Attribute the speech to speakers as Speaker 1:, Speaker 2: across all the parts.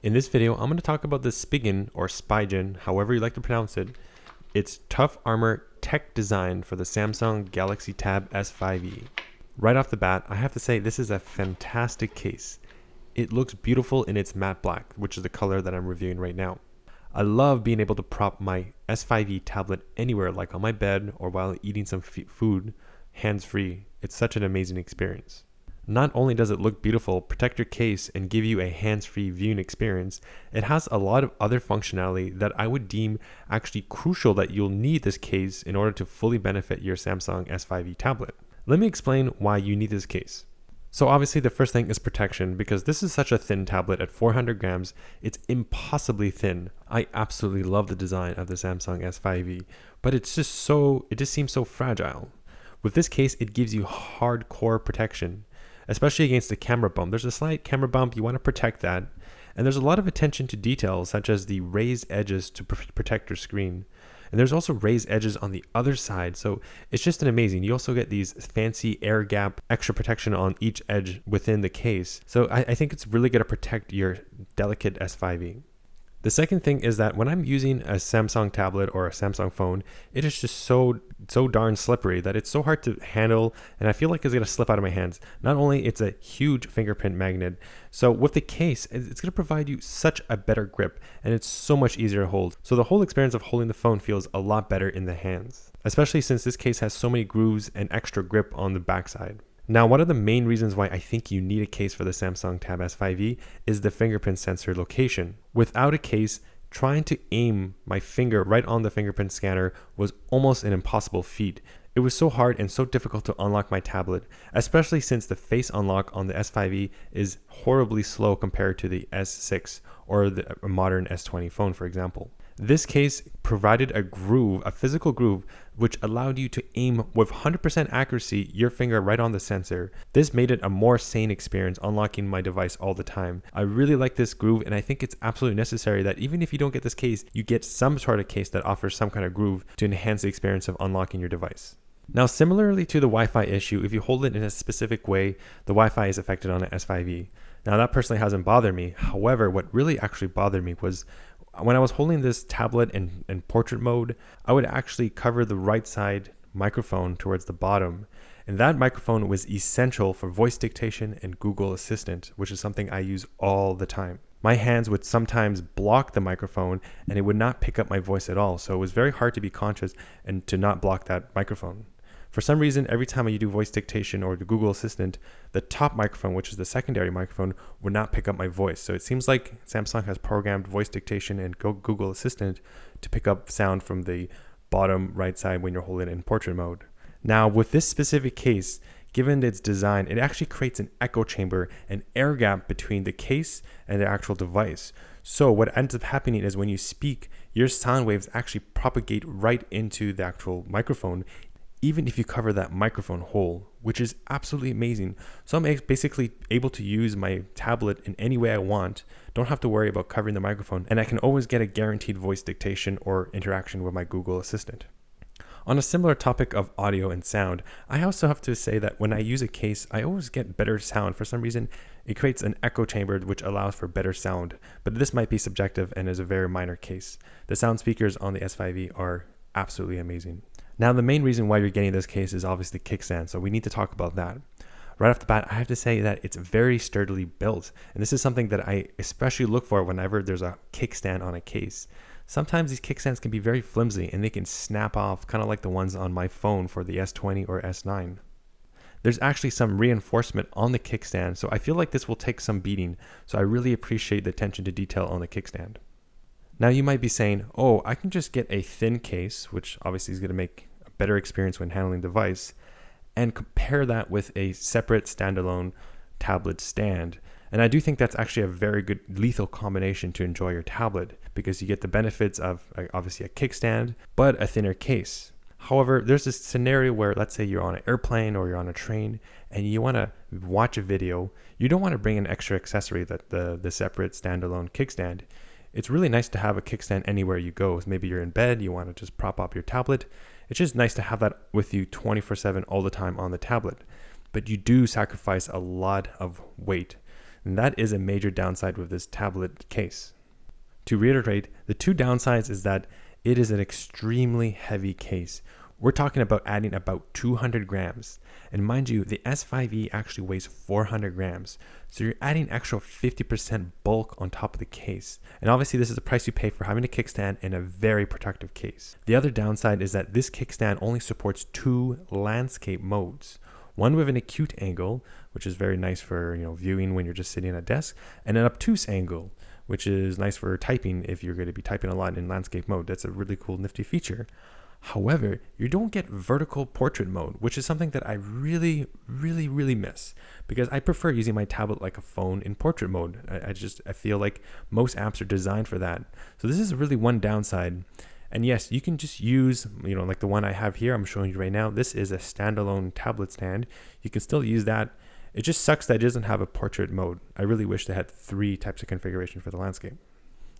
Speaker 1: In this video, I'm going to talk about the Spigen, or Spigen, however you like to pronounce it. It's tough armor tech design for the Samsung Galaxy Tab S5e. Right off the bat, I have to say this is a fantastic case. It looks beautiful in its matte black, which is the color that I'm reviewing right now. I love being able to prop my S5e tablet anywhere, like on my bed or while eating some food, hands-free. It's such an amazing experience. Not only does it look beautiful, protect your case, and give you a hands-free viewing experience, it has a lot of other functionality that I would deem actually crucial that you'll need this case in order to fully benefit your Samsung S5e tablet. Let me explain why you need this case. So obviously the first thing is protection, because this is such a thin tablet at 400 grams, it's impossibly thin. I absolutely love the design of the Samsung S5e, but it just seems so fragile. With this case, it gives you hardcore protection, especially against the camera bump. There's a slight camera bump, you want to protect that. And there's a lot of attention to detail, such as the raised edges to protect your screen. And there's also raised edges on the other side, so it's just an amazing. You also get these fancy air gap, extra protection on each edge within the case. So I think it's really going to protect your delicate S5e. The second thing is that when I'm using a Samsung tablet or a Samsung phone, it is just so darn slippery that it's so hard to handle, and I feel like it's going to slip out of my hands. Not only it's a huge fingerprint magnet, so with the case, it's going to provide you such a better grip, and it's so much easier to hold. So the whole experience of holding the phone feels a lot better in the hands, especially since this case has so many grooves and extra grip on the backside. Now, one of the main reasons why I think you need a case for the Samsung Tab S5e is the fingerprint sensor location. Without a case, trying to aim my finger right on the fingerprint scanner was almost an impossible feat. It was so hard and so difficult to unlock my tablet, especially since the face unlock on the S5e is horribly slow compared to the S6 or the modern S20 phone, for example. This case provided a physical groove, which allowed you to aim with 100% accuracy your finger right on the sensor. This made it a more sane experience unlocking my device all the time. I really like this groove, and I think it's absolutely necessary that even if you don't get this case, you get some sort of case that offers some kind of groove to enhance the experience of unlocking your device. Now, similarly to the Wi-Fi issue, if you hold it in a specific way, the Wi-Fi is affected on an S5e. Now, that personally hasn't bothered me. However, what really actually bothered me was when I was holding this tablet in portrait mode, I would actually cover the right side microphone towards the bottom. And that microphone was essential for voice dictation and Google Assistant, which is something I use all the time. My hands would sometimes block the microphone and it would not pick up my voice at all. So it was very hard to be conscious and to not block that microphone. For some reason, every time you do voice dictation or the Google Assistant, the top microphone, which is the secondary microphone, would not pick up my voice. So it seems like Samsung has programmed voice dictation and Google Assistant to pick up sound from the bottom right side when you're holding it in portrait mode. Now, with this specific case, given its design, it actually creates an echo chamber, an air gap between the case and the actual device. So what ends up happening is when you speak, your sound waves actually propagate right into the actual microphone, even if you cover that microphone whole, which is absolutely amazing. So I'm basically able to use my tablet in any way I want, don't have to worry about covering the microphone, and I can always get a guaranteed voice dictation or interaction with my Google Assistant. On a similar topic of audio and sound, I also have to say that when I use a case, I always get better sound. For some reason, it creates an echo chamber which allows for better sound, but this might be subjective and is a very minor case. The sound speakers on the S5e are absolutely amazing. Now, the main reason why you're getting this case is obviously Kickstand, so we need to talk about that. Right off the bat, I have to say that it's very sturdily built, and this is something that I especially look for whenever there's a kickstand on a case. Sometimes these kickstands can be very flimsy and they can snap off, kind of like the ones on my phone for the S20 or S9. There's actually some reinforcement on the kickstand, so I feel like this will take some beating, so I really appreciate the attention to detail on the kickstand. Now you might be saying, oh, I can just get a thin case, which obviously is going to make a better experience when handling the device, and compare that with a separate standalone tablet stand. And I do think that's actually a very good lethal combination to enjoy your tablet, because you get the benefits of obviously a kickstand, but a thinner case. However, there's this scenario where, let's say you're on an airplane or you're on a train and you want to watch a video. You don't want to bring an extra accessory, that the separate standalone kickstand. It's really nice to have a kickstand anywhere you go. Maybe you're in bed, you want to just prop up your tablet. It's just nice to have that with you 24/7 all the time on the tablet. But you do sacrifice a lot of weight. And that is a major downside with this tablet case. To reiterate, the two downsides is that it is an extremely heavy case. We're talking about adding about 200 grams. And mind you, the S5e actually weighs 400 grams. So you're adding extra 50% bulk on top of the case. And obviously this is the price you pay for having a kickstand in a very protective case. The other downside is that this kickstand only supports 2 landscape modes. One with an acute angle, which is very nice for viewing when you're just sitting at a desk, and an obtuse angle, which is nice for typing if you're going to be typing a lot in landscape mode. That's a really cool, nifty feature. However, you don't get vertical portrait mode, which is something that I really miss, because I prefer using my tablet like a phone in portrait mode. I feel like most apps are designed for that. So this is really one downside. And yes, you can just use, like the one I have here, I'm showing you right now. This is a standalone tablet stand. You can still use that. It just sucks that it doesn't have a portrait mode. I really wish they had 3 types of configuration for the landscape.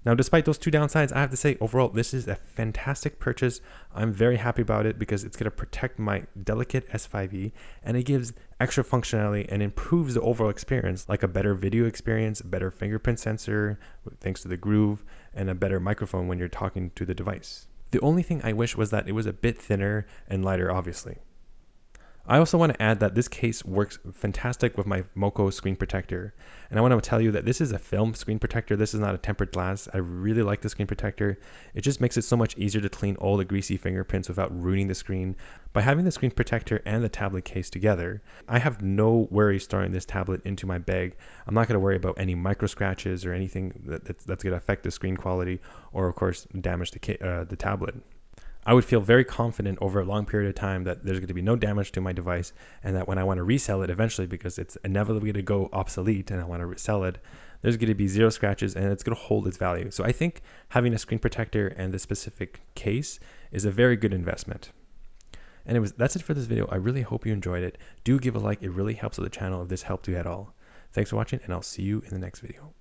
Speaker 1: Now, despite those 2 downsides, I have to say overall, this is a fantastic purchase. I'm very happy about it because it's going to protect my delicate S5e, and it gives extra functionality and improves the overall experience, like a better video experience, a better fingerprint sensor, thanks to the groove, and a better microphone when you're talking to the device. The only thing I wish was that it was a bit thinner and lighter, obviously. I also want to add that this case works fantastic with my Moco screen protector. And I want to tell you that this is a film screen protector. This is not a tempered glass. I really like the screen protector. It just makes it so much easier to clean all the greasy fingerprints without ruining the screen. By having the screen protector and the tablet case together, I have no worries storing this tablet into my bag. I'm not going to worry about any micro scratches or anything that's going to affect the screen quality or, of course, damage the tablet. I would feel very confident over a long period of time that there's going to be no damage to my device, and that when I want to resell it eventually, because it's inevitably going to go obsolete and I want to resell it, there's going to be 0 scratches and it's going to hold its value. So I think having a screen protector and the specific case is a very good investment. Anyways, that's it for this video. I really hope you enjoyed it. Do give a like. It really helps with the channel if this helped you at all. Thanks for watching, and I'll see you in the next video.